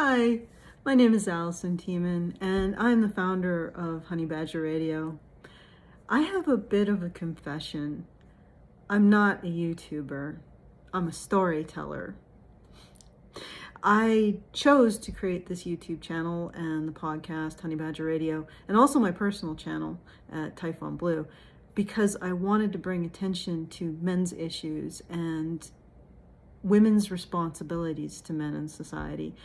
Hi, my name is Alison Tiemann, and I'm the founder of HoneyBadgerRadio. I have a bit of a confession. I'm not a YouTuber. I'm a storyteller. I chose to create this YouTube channel and the podcast, Honey Badger Radio, and also my personal channel at Typhon Blue, because I wanted to bring attention to men's issues and women's responsibilities to men in society.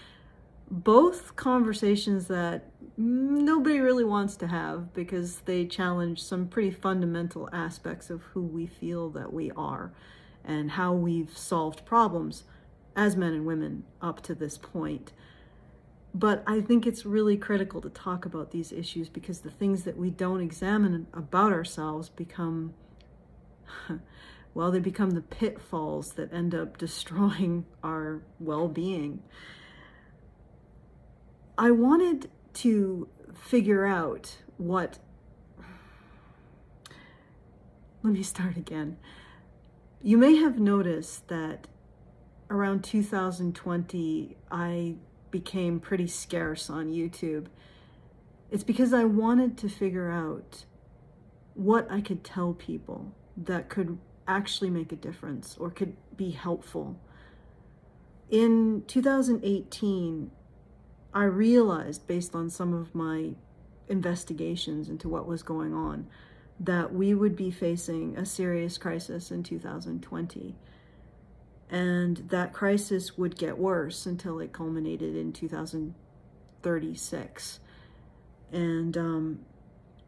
Both conversations that nobody really wants to have because they challenge some pretty fundamental aspects of who we feel that we are and how we've solved problems as men and women up to this point. But I think it's really critical to talk about these issues because the things that we don't examine about ourselves become, well, they become the pitfalls that end up destroying our well-being. I wanted to figure out what, let me start again. You may have noticed that around 2020, I became pretty scarce on YouTube. It's because I wanted to figure out what I could tell people that could actually make a difference or could be helpful. In 2018, I realized, based on some of my investigations into what was going on, that we would be facing a serious crisis in 2020. And that crisis would get worse until it culminated in 2036. And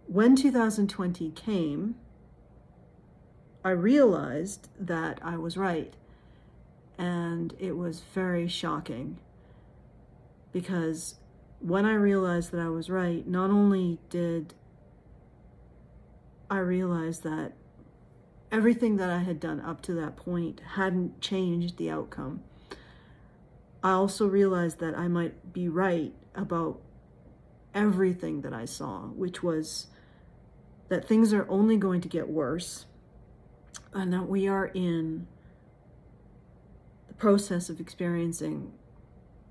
when 2020 came, I realized that I was right. And it was very shocking. Because when I realized that I was right, not only did I realize that everything that I had done up to that point hadn't changed the outcome, I also realized that I might be right about everything that I saw, which was that things are only going to get worse and that we are in the process of experiencing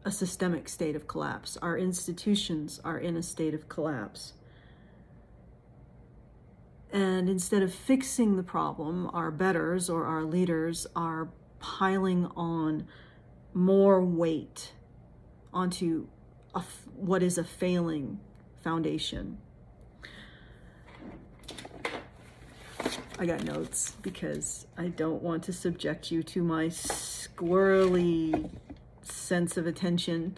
a systemic state of collapse. Our institutions are in a state of collapse. And instead of fixing the problem, our betters or our leaders are piling on more weight onto what is a failing foundation. I got notes because I don't want to subject you to my squirrely sense of attention.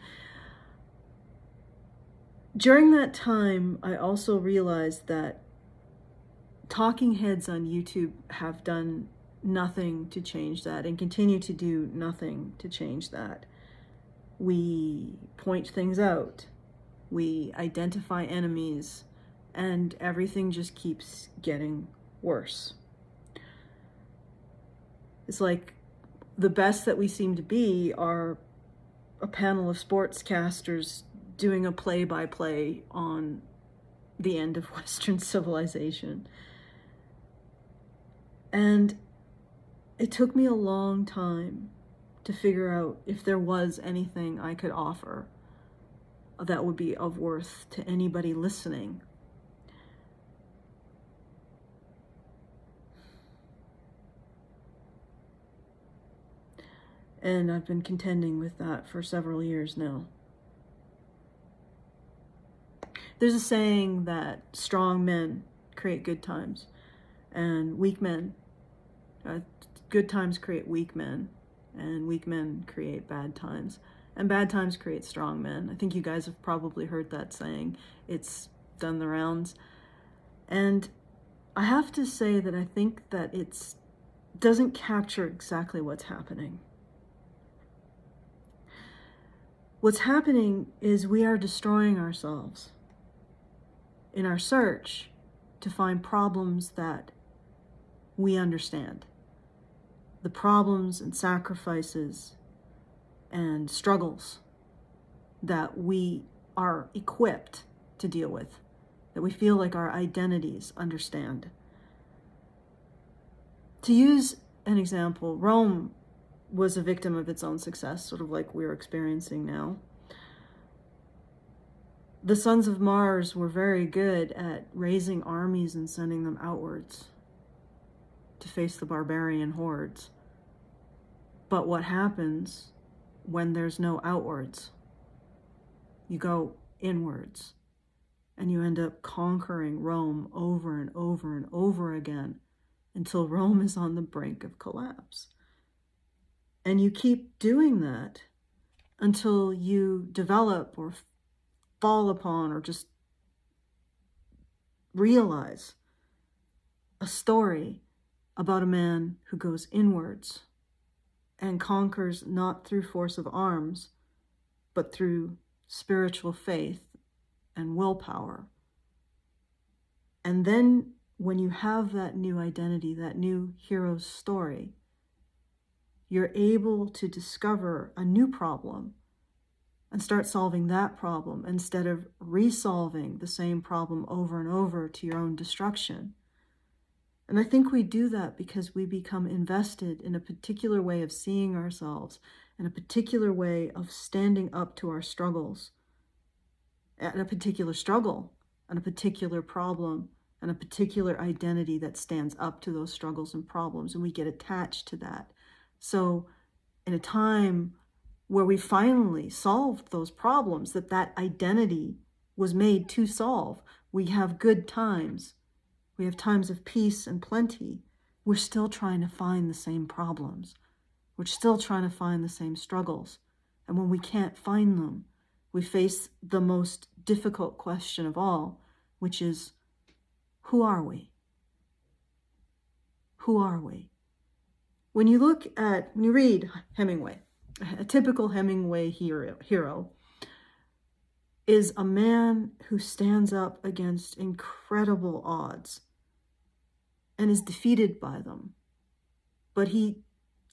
During that time, I also realized that talking heads on YouTube have done nothing to change that and continue to do nothing to change that. We point things out, we identify enemies, and everything just keeps getting worse. It's like the best that we seem to be are a panel of sportscasters doing a play-by-play on the end of Western civilization. And it took me a long time to figure out if there was anything I could offer that would be of worth to anybody listening. And I've been contending with that for several years now. There's a saying that strong men create good times, and weak men, good times create weak men, and weak men create bad times, and bad times create strong men. I think you guys have probably heard that saying. It's done the rounds. And I have to say that I think that it doesn't capture exactly what's happening. What's happening is we are destroying ourselves in our search to find problems that we understand. The problems and sacrifices and struggles that we are equipped to deal with, that we feel like our identities understand. To use an example, Rome was a victim of its own success, sort of like we're experiencing now. The sons of Mars were very good at raising armies and sending them outwards to face the barbarian hordes. But what happens when there's no outwards? You go inwards, and you end up conquering Rome over and over and over again until Rome is on the brink of collapse. And you keep doing that until you develop or fall upon or just realize a story about a man who goes inwards and conquers not through force of arms, but through spiritual faith and willpower. And then when you have that new identity, that new hero's story, you're able to discover a new problem and start solving that problem instead of resolving the same problem over and over to your own destruction. And I think we do that because we become invested in a particular way of seeing ourselves and a particular way of standing up to our struggles, and a particular struggle, and a particular problem, and a particular identity that stands up to those struggles and problems, and we get attached to that. So in a time where we finally solved those problems that identity was made to solve, we have good times. We have times of peace and plenty. We're still trying to find the same problems. We're still trying to find the same struggles. And when we can't find them, we face the most difficult question of all, which is, who are we? Who are we? When you read Hemingway, a typical Hemingway hero is a man who stands up against incredible odds and is defeated by them. But he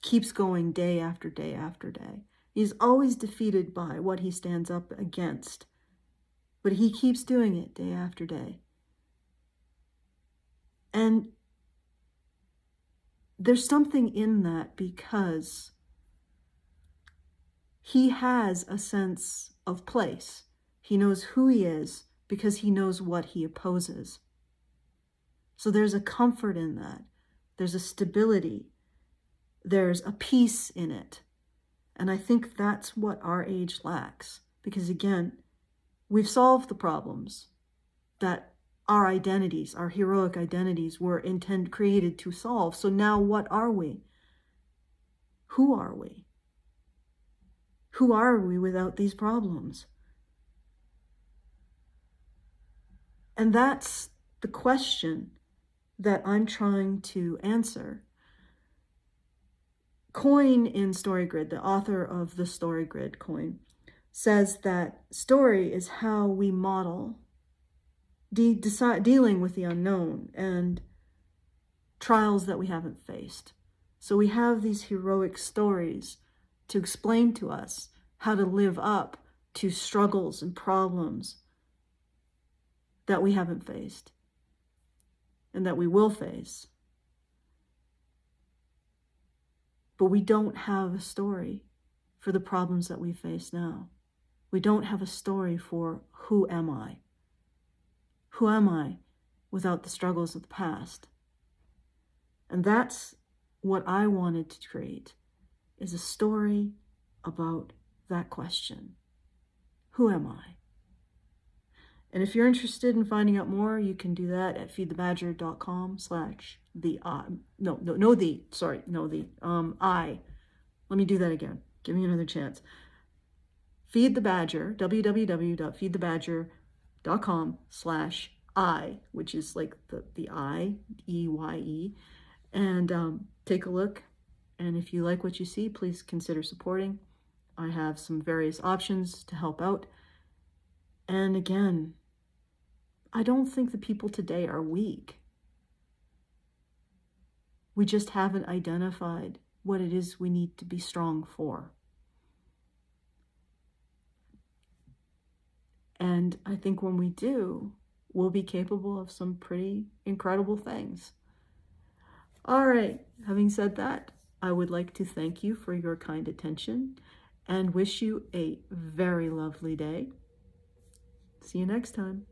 keeps going day after day after day. He's always defeated by what he stands up against, but he keeps doing it day after day. And there's something in that because he has a sense of place. He knows who he is because he knows what he opposes. So there's a comfort in that. There's a stability. There's a peace in it. And I think that's what our age lacks. Because again, we've solved the problems that our identities, our heroic identities, were created to solve. So now what are we? Who are we? Who are we without these problems? And that's the question that I'm trying to answer. Coyne in StoryGrid, the author of the StoryGrid, Coyne, says that story is how we model dealing with the unknown and trials that we haven't faced. So we have these heroic stories to explain to us how to live up to struggles and problems that we haven't faced and that we will face. But we don't have a story for the problems that we face now. We don't have a story for who am I? Who am I without the struggles of the past? And that's what I wanted to create, is a story about that question. Who am I? And if you're interested in finding out more, you can do that at feedthebadger.com/I. Let me do that again. Give me another chance. Feed the Badger, www.feedthebadger.com/I, which is like the I, E-Y-E. And take a look. And if you like what you see, please consider supporting. I have some various options to help out. And again, I don't think the people today are weak. We just haven't identified what it is we need to be strong for. And I think when we do, we'll be capable of some pretty incredible things. All right, having said that, I would like to thank you for your kind attention and wish you a very lovely day. See you next time.